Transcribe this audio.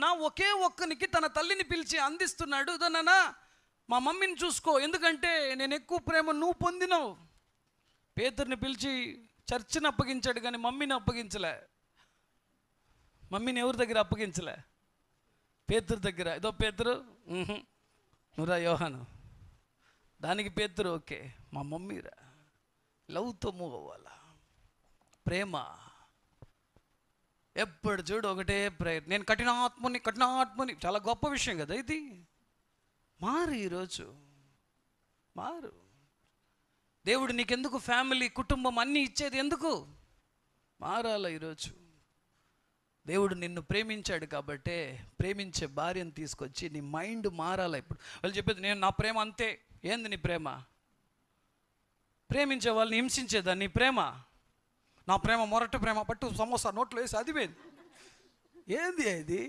ఉన్న ఒకే ఒక్కనికి తన తల్లిని పిలిచి అందిస్తున్నాడు. నాన్న మా మమ్మీని చూసుకో, ఎందుకంటే నేను ఎక్కువ ప్రేమ నువ్వు పొందినావు. పేతురుని పిలిచి చర్చిని అప్పగించాడు, కానీ మమ్మీని అప్పగించలే. మమ్మీని ఎవరి దగ్గర అప్పగించలే? పేతురు దగ్గర. ఏదో పేతురు నువ్వురా యోహాను, దానికి పేతురు ఓకే, మా మమ్మీరా. లవ్తో మూవ్ అవ్వాలా, ప్రేమ. ఎప్పుడు చూడు ఒకటే ప్రేయర్, నేను కఠినాత్ముని. చాలా గొప్ప విషయం కదా ఇది. మారు, ఈరోజు మారు. దేవుడు నీకెందుకు ఫ్యామిలీ, కుటుంబం అన్నీ ఇచ్చేది ఎందుకు? మారాల ఈరోజు. దేవుడు నిన్ను ప్రేమించాడు కాబట్టే ప్రేమించే భార్యను తీసుకొచ్చి నీ మైండ్ మారాల. ఇప్పుడు వాళ్ళు చెప్పేది నేను నా ప్రేమ అంతే. ఏంది నీ ప్రేమ? ప్రేమించే వాళ్ళని హింసించేదా నీ ప్రేమ? నా ప్రేమ మొరటి ప్రేమ, పట్టు సమోసా నోట్లో వేసి అది ఏంది అది?